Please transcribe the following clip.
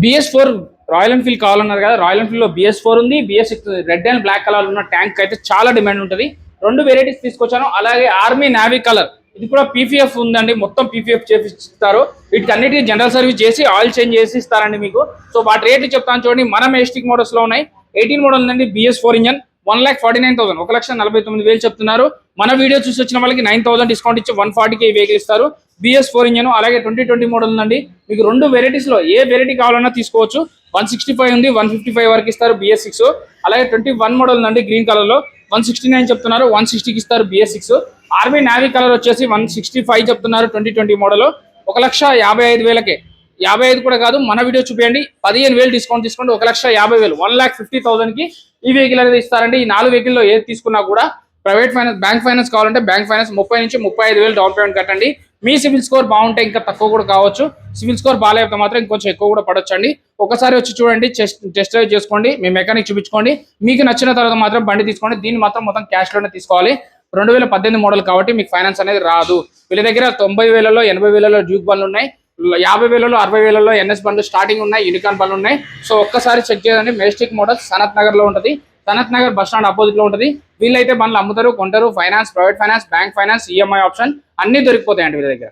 BS4 royal Enfield కావాలన్నారు కదా, royal Enfield లో BS4 ఉంది, BS6 red and black colour ఉన్న ట్యాంక్ అయితే చాలా డిమాండ్ ఉంటుంది. 2 వెరైటీస్ తీసుకొచ్చాను. అలాగే ఆర్మీ నావీ కలర్, ఇది కూడా PPF ఉందండి, మొత్తం PPF చేపిస్తారు. వీటికి అన్నిటికీ జనరల్ సర్వీస్ చేసి ఆయిల్ చేంజ్ చేసి ఇస్తారండి మీకు. సో వాటి రేట్లు చెప్తాను చూడండి. మన మెజెస్టిక్ మోడల్స్ లో ఉన్నాయి. 18 మోడల్ ఉందండి, BS4 ఇంజన్, 1,49,000, 1,49,000 చెప్తున్నారు. మన వీడియో చూసి వచ్చిన వాళ్ళకి 9,000 డిస్కౌంట్ ఇచ్చి 140కి వెహికల్ ఇస్తారు. BS4 engine. అలాగే 2020 మోడల్ ఉందండి. మీకు 2 వెరైటీస్ లో ఏ వెరైటీ కావాలన్నా తీసుకోవచ్చు. 165 ఉంది, 155 వరకు ఇస్తారు BS6. అలాగే 21 మోడల్ ఉందండి, గ్రీన్ కలర్ లో 169 చెప్తున్నారు, 160కి ఇస్తారు BS6. ఆర్మీ నావీ కలర్ వచ్చేసి 165 చెప్తున్నారు 2020 మోడల్, 1,55,000కే. 55 కూడా కాదు, మన వీడియో చూపించండి, 15,000 డిస్కౌంట్ తీసుకోండి, 1,50,000, 1,50,000కి ఈ వెహికల్ అనేది ఇస్తారండి. ఈ 4 వెహికల్లో ఏది తీసుకున్నా కూడా ప్రైవేట్ ఫైనాన్స్, బ్యాంక్ ఫైనాన్స్ కావాలంటే బ్యాంక్ ఫైనాన్స్ 30 నుంచి 35,000 డౌన్ పేమెంట్ కట్టండి. మీ సివిల్ స్కోర్ బాగుంటే ఇంకా తక్కువ కూడా కావచ్చు. సివిల్ స్కోర్ బాగాలేకపోతే మాత్రం ఇంకొంచెం ఎక్కువ కూడా పడొచ్చండి. ఒకసారి వచ్చి చూడండి, టెస్ట్ డ్రైవ్ చేసుకోండి, మీ మెకానిక్ చూపించుకోండి. మీకు నచ్చిన తర్వాత మాత్రం బండి తీసుకోండి. దీన్ని మాత్రం మొత్తం క్యాష్ లోనే తీసుకోవాలి. 2018 మోడల్ కాబట్టి మీకు ఫైనాన్స్ అనేది రాదు. వీళ్ళ దగ్గర 90,000లో 80,000లో డ్యూక్ బండ్లు ఉన్నాయి, 50,000లో 60,000లో NS బండ్లు స్టార్టింగ్ ఉన్నాయి, యూనికార్న్ బండ్లు ఉన్నాయి. సో ఒక్కసారి చెక్ చేయండి. మెజెస్టిక్ మోడల్స్ సనత్ నగర్ లో ఉంటుంది. Sanath Nagar bus stand opposite లో ఉంటుంది. వీళ్ళైతే బండ్లు అమ్ముతారు, కొంటారు. Finance, private finance, bank finance, EMI option అన్ని దొరికిపోతాయండి వీళ్ళ దగ్గర.